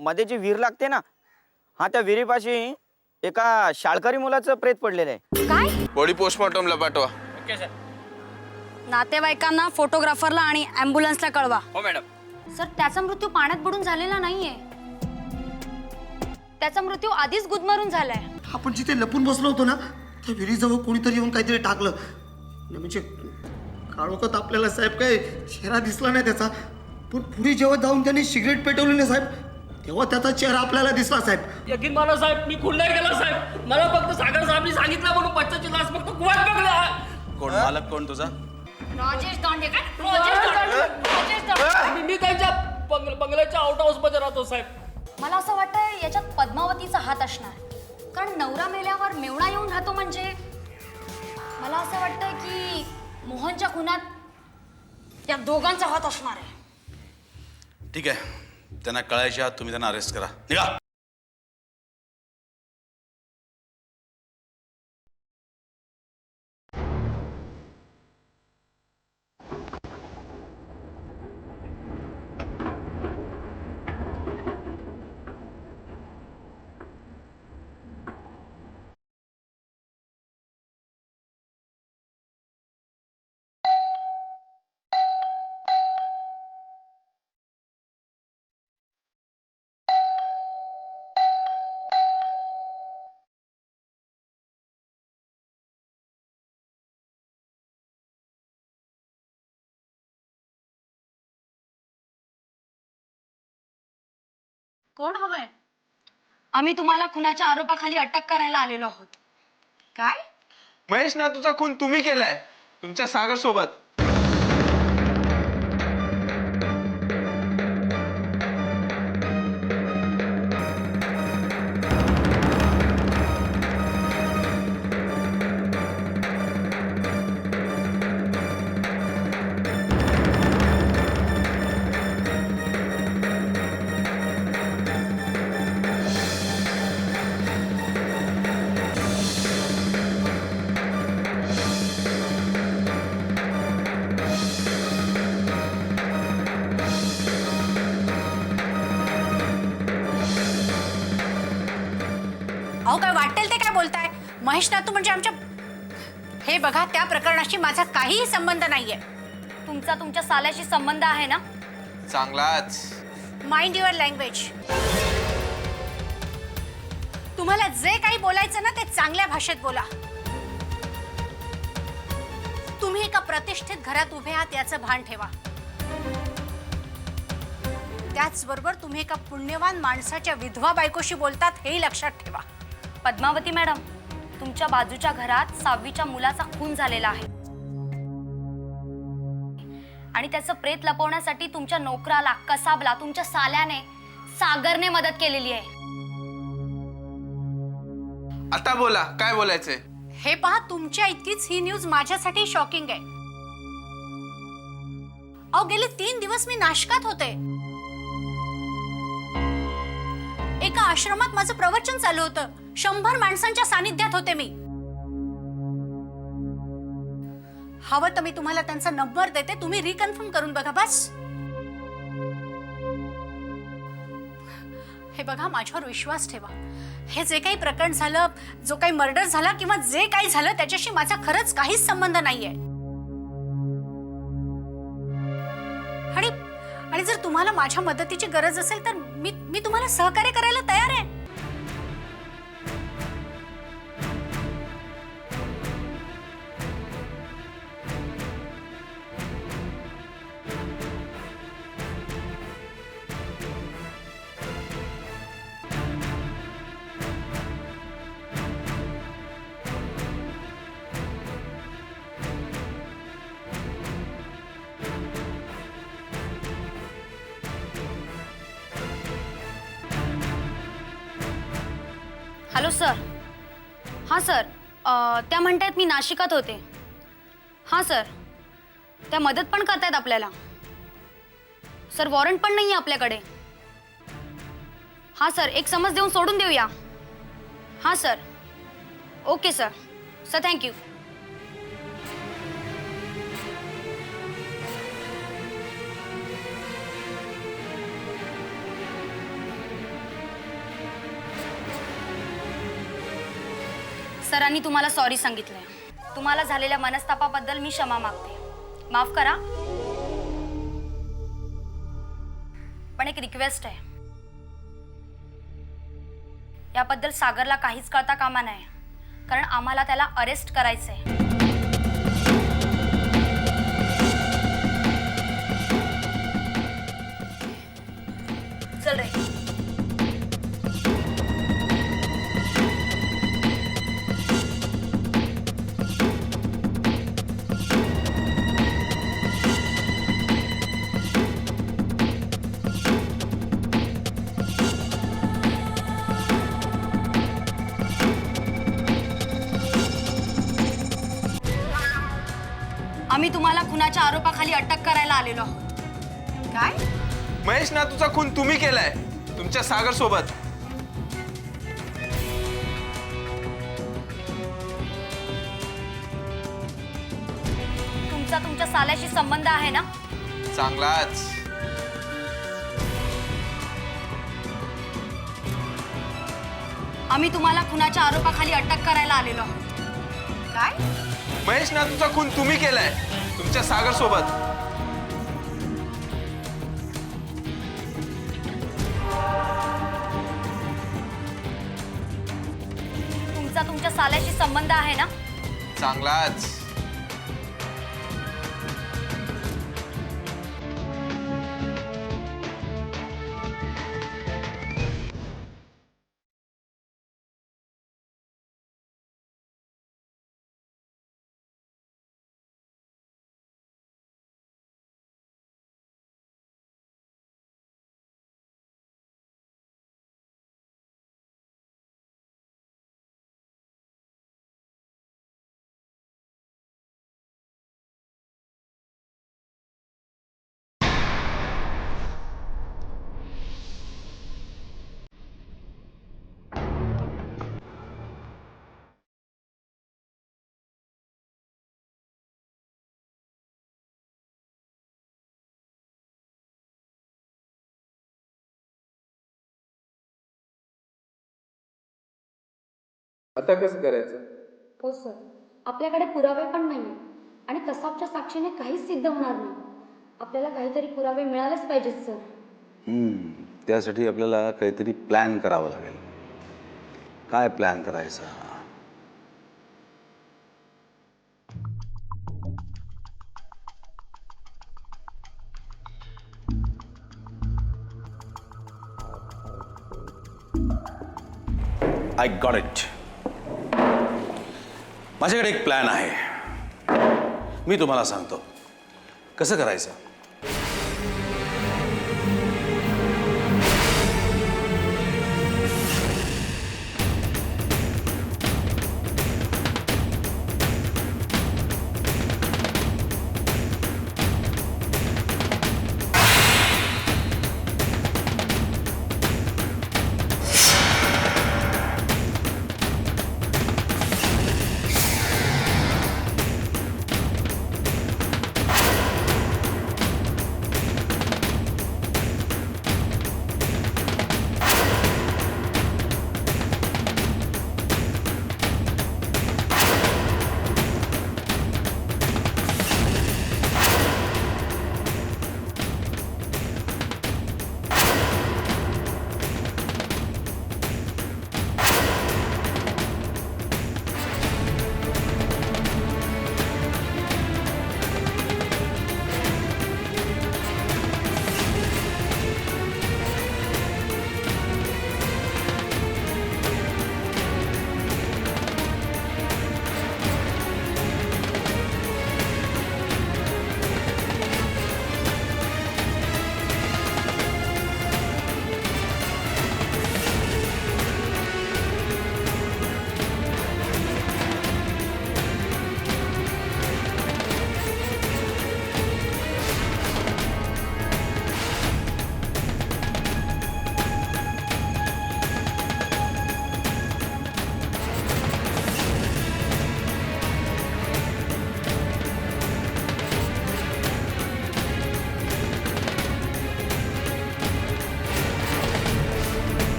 मध्ये जी विहीर लागते ना, हा त्या विहिरीपाशी एका शाळकरी मुलाचं प्रेत पडलेलं आहे. काय? बॉडी पोस्टमॉर्टमला पाठवा. Okay sir. नातेवाईकांना, फोटोग्राफरला आणि ॲम्ब्युलन्सला कळवा. हो मॅडम. सर, त्याचा मृत्यू पाण्यात बुडून झालेला नाहीये. त्याचा मृत्यू आधीच गुदमरून झालाय. आपण जिथे लपून बसलो होतो ना, त्या विहिरीजवळ कोणीतरी येऊन काहीतरी टाकलं. म्हणजे काळोखात आपल्याला साहेब काय चेहरा दिसला नाही त्याचा, पण पुढे जेव्हा जाऊन त्यांनी सिगरेट पेटवली ना साहेब, तेव्हा त्याचा चेहरा आपल्याला दिसला साहेब. यकीन माना साहेब, मी खून नाही केला साहेब. मला फक्त सागर साहेबांनी सांगितलं म्हणून बच्चाची लाच फक्त कुवात बघला. कोण मालक कोण तुझा? राजेश दांडेकर. राजेश दांडेकर. मी त्यांच्या बंगल्याच्या आउट हाऊस मध्ये राहतो साहेब. मला असं वाटतंय याच्यात पद्मावतीचा हात असणार, कारण नवरा मेल्यावर मेवणा येऊन राहतो. म्हणजे मला असं वाटतंय की मोहनच्या खुनात त्या दोघांचा हात असणार आहे. ठीक आहे, त्यांना कळायच्या आत तुम्ही त्यांना अरेस्ट करा. निघा. कोण हवंय? आम्ही तुम्हाला खुनाच्या आरोपाखाली अटक करायला आलेलो आहोत. काय? महेश नातूचा खून तुम्ही केलाय तुमच्या सागर सोबत. अहो, काय वाटेल ते काय बोलताय? महेश नातू म्हणजे आमच्या... हे बघा, त्या प्रकरणाशी माझा काहीही संबंध नाहीये. तुमचा तुमच्या साल्याशी संबंध आहे ना? चांगलाच. Mind your language. तुम्हाला जे काही बोलायचं ना, ते चांगल्या भाषेत बोला. तुम्ही एका प्रतिष्ठित घरात उभे आहात याचं भान ठेवा. त्याचबरोबर तुम्ही एका पुण्यवान माणसाच्या विधवा बायकोशी बोलतात हेही लक्षात ठेवा. पद्मावती मॅडम, तुमच्या बाजूच्या घरात 6वीच्या मुलाचा खून झालेला आहे आणि त्याचं प्रेत लपवण्यासाठी तुमच्या नोकराला, कसाबला, तुमच्या साल्याने, सागरने मदत केलेली आहे. आता बोला, काय बोलायचंय? हे पहा, तुमच्या इतकीच ही न्यूज माझ्यासाठी शॉकिंग आहे. अहो, गेले 3 दिवस मी नाशकात होते. एका आश्रमात माझं प्रवचन चालू होतं. 100 माणसांच्या सानिध्यात होते मी. हवं तर मी तुम्हाला त्यांचा नंबर देते, तुम्ही रिकन्फर्म करून बघा. बस. हे बघा, माझ्यावर विश्वास ठेवा. हे जे काही प्रकरण झालं, जो काही मर्डर झाला किंवा जे काही झालं, त्याच्याशी माझा खरंच काहीच संबंध नाहीये. आणि जर तुम्हाला माझ्या मदतीची गरज असेल तर मी तुम्हाला सहकार्य करायला तयार आहे. Hello sir. हां सर, त्या म्हणतायत मी नाशिकात होते. हां सर, त्या मदत पण करतायत आपल्याला. सर वॉरंट पण नाही आहे आपल्याकडे. हां सर, एक समज देऊन सोडून देऊया. हां sir, okay sir. Sir thank you. सरांनी तुम्हाला सॉरी सांगितलंय. तुम्हाला झालेल्या मनस्तापाबद्दल मी क्षमा मागते. माफ करा. पण एक रिक्वेस्ट आहे, याबद्दल सागरला काहीच कळता कामा नये, कारण आम्हाला त्याला अरेस्ट करायचंय. चल रे. आम्ही तुम्हाला खुनाच्या आरोपाखाली अटक करायला आलेलो आहोत. काय? महेश नातूचा खून तुम्ही केलाय तुमच्या सागर सोबत. तुमच्या साल्याशी संबंध आहे ना? चांगलाच. आम्ही तुम्हाला खुनाच्या आरोपाखाली अटक करायला आलेलो आहोत. काय? महेश नातूचा खून तुम्ही केलाय तुमच्या सागर सोबत. तुमच्या साल्याशी संबंध आहे ना? चांगलाच. आता कसं करायचं? हो सर, आपल्याकडे पुरावे पण नाही आणि कसाबच्या साक्षीने काहीच सिद्ध होणार नाही. आपल्याला काहीतरी पुरावे मिळालेच पाहिजेत सर. त्यासाठी आपल्याला काहीतरी प्लॅन करावा लागेल. काय प्लॅन करायचा? I got it. माझ्याकडे एक प्लॅन आहे. मी तुम्हाला सांगतो कसं करायचं.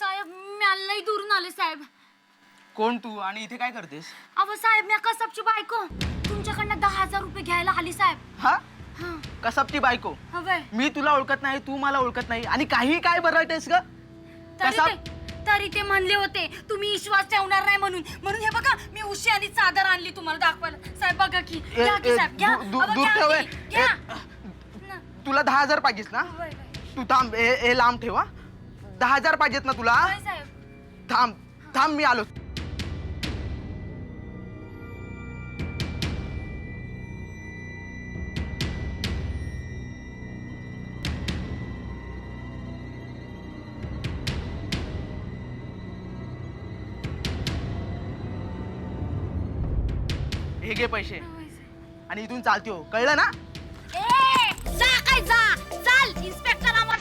साहेब मी लई दुरून आले साहेब. कोण तू आणि इथे काय करतेस? अहो साहेब मी कसबची बायको तुमच्याकडनं 10,000 रुपये घ्यायला आली साहेब. हा हा कसबची बायको? हवंय. मी तुला ओळखत नाही, तू मला ओळखत नाही आणि काही काय बरळतेस ग? तरी ते म्हणले होते तुम्ही विश्वास ठेवणार नाही म्हणून. म्हणून हे बघा मी उशी आणि चादर आणली तुम्हाला दाखवायला. साहेब बघा की घ्या की साहेब घ्या. दूर अहो, घ्या ठेव. की, घ्या. ना. तुला 10,000 पाहिजेत ना? होय, होय. तू थांब, हे लांब ठेवा. 10,000 पाहिजेत ना तुला? होय, साहेब. थांब थांब, मी आलो. हे घे पैसे आणि इथून चालते हो, कळलं ना? ए, जा काय जा. चाल इन्स्पेक्टर आम्हाला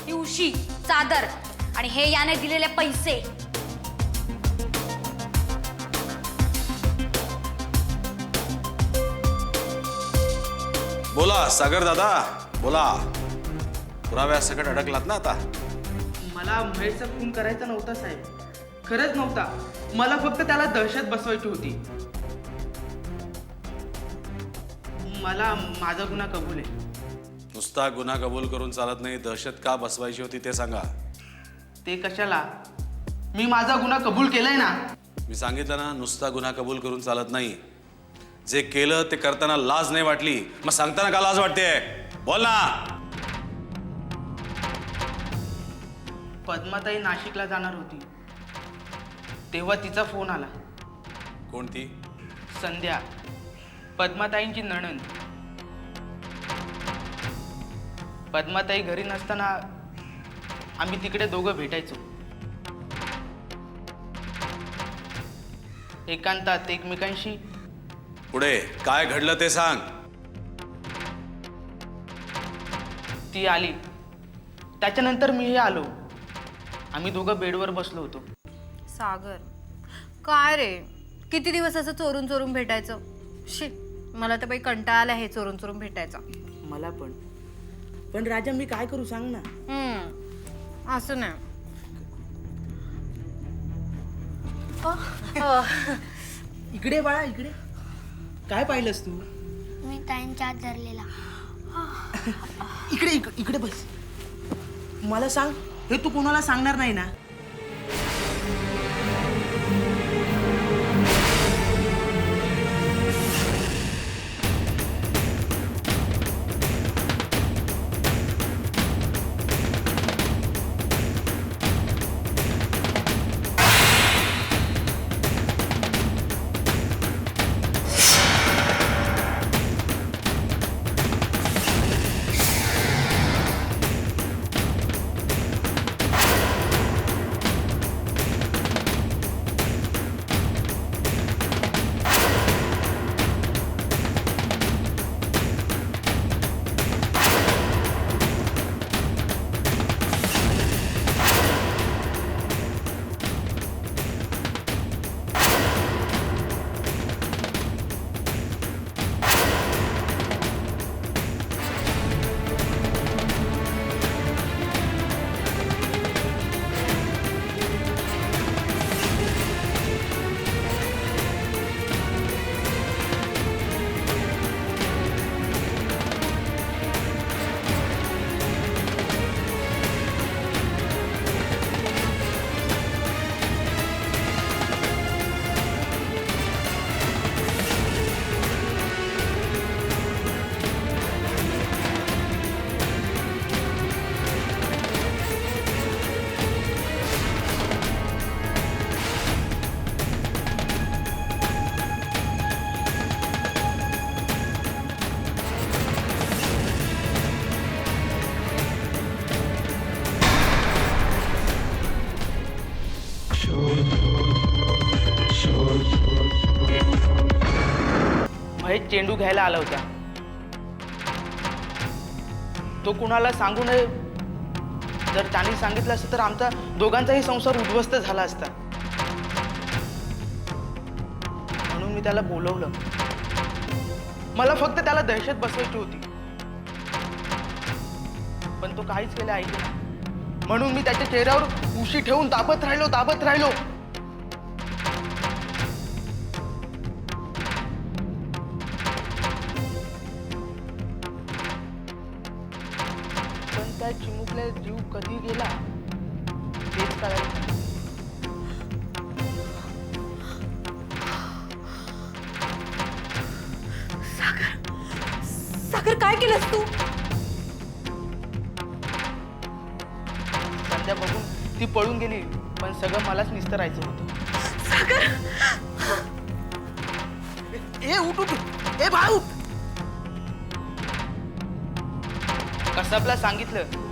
ही उशी चादर आणि हे याने दिलेले पैसे. बोला सागर दादा, बोला. पुराव्यासकट अडकलात ना आता? मला महेशचा खून करायचा नव्हता साहेब, खरंच नव्हता. मला फक्त त्याला दहशत बसवायची होती. मला माझा गुन्हा कबूल आहे. नुसता गुन्हा कबूल करून चालत नाही, दहशत का बसवायची होती ते सांगा. ते कशाला? मी माझा गुन्हा कबूल केलाय ना. मी सांगितलं ना, नुसता गुन्हा कबूल करून चालत नाही. जे केलं ते करताना लाज नाही वाटली, मग सांगताना का लाज वाटते? बोल ना. पद्माताई नाशिकला जाणार होती तेव्हा तिचा फोन आला. कोणती? संध्या, पद्माताईंची नणंद. पद्माताई घरी नसताना आम्ही तिकडे दोघं भेटायचो. एकांतात एकमेकांशी. पुढे काय घडलं ते सांग. ती आली, त्याच्यानंतर मीही आलो. आम्ही दोघं बेडवर बसलो होतो. सागर काय रे, किती दिवस असं चोरून चोरून भेटायचं? शी, मला तर बाई कंटाळा आला हे चोरून चोरून भेटायचा. मला पण राजा मी काय करू सांग ना. असं नाही. इकडे बाळा, इकडे. काय पाहिलंस तू? मी त्यांच्या आत धरलेला. इकडे इकडे बस. मला सांग, हे तू कोणाला सांगणार नाही ना? महेश चेंडू घ्यायला आला होता. तो कुणाला सांगू नये. जर त्याने सांगितलं असतं तर आमचा दोघांचाही संसार उद्ध्वस्त झाला असता. म्हणून मी त्याला बोलवलं. मला फक्त त्याला दहशत बसवायची होती, पण तो काहीच केलं ऐकलं. म्हणून मी त्याच्या चेहऱ्यावर उशी ठेवून दाबत राहिलो. पण त्या चिमुकल्या जीव कधी गेला तेच कळालं नाही. सागर काय केलंस तू? संध्या बघून ती पळून गेली, पण सगळं मलाच निस्तरायचं होतं. ए उठ. ए भाऊ, कसबला सांगितलं.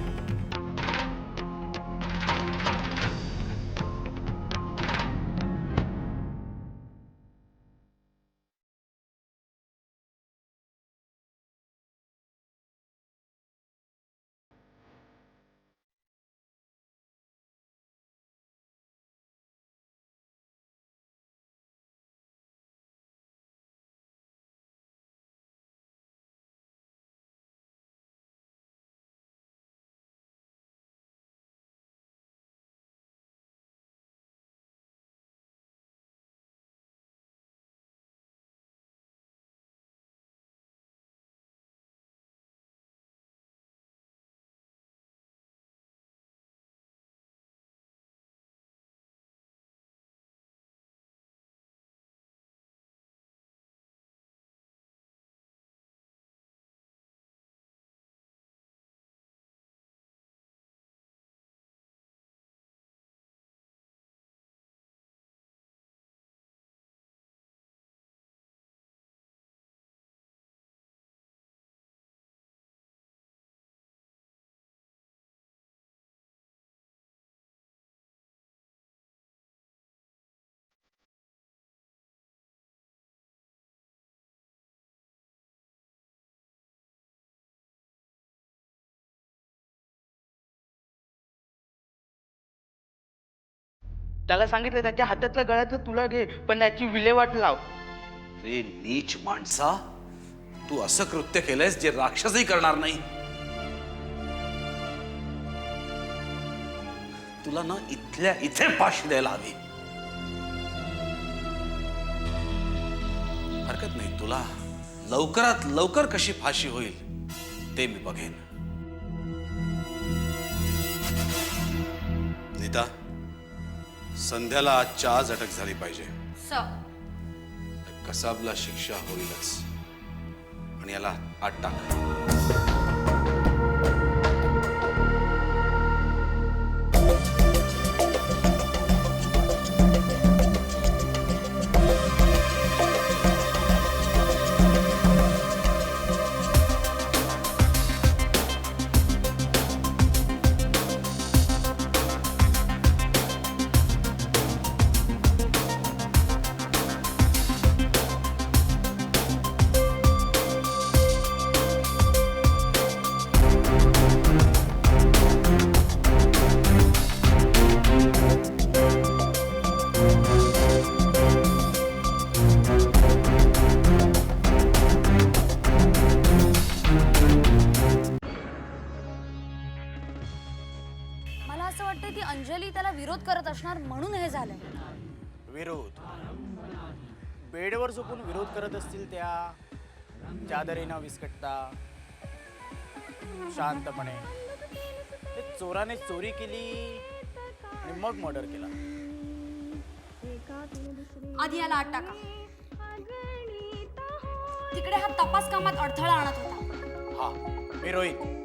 त्याला सांगितलं त्याच्या हातातल्या गळ्यातलं तुला घे, पण त्याची विल्हेवाट लाव. रे नीच माणसा, तू असं कृत्य केलंयस जे राक्षसही करणार नाही. तुला ना इथल्या इथे फाशी द्यायला हवी. हरकत नाही, तुला लवकरात लवकर कशी फाशी होईल ते मी बघेन. नीता, संध्याला आजच्या आज अटक झाली पाहिजे. कसाबला शिक्षा होईलच. आणि याला आत टाक. मला असं वाटतं की अंजली त्याला विरोध करत असणार म्हणून हे झालंय. विरोध? बेडवर झोपून विरोध करत असतील त्या, चादरीनं विस्कटता शांतपणे. ते चोराने चोरी केली आणि मग मर्डर केला. आधी याला आत टाका. तिकडे हा तपास कामात अडथळा आणत होता. हा, मी रोहित.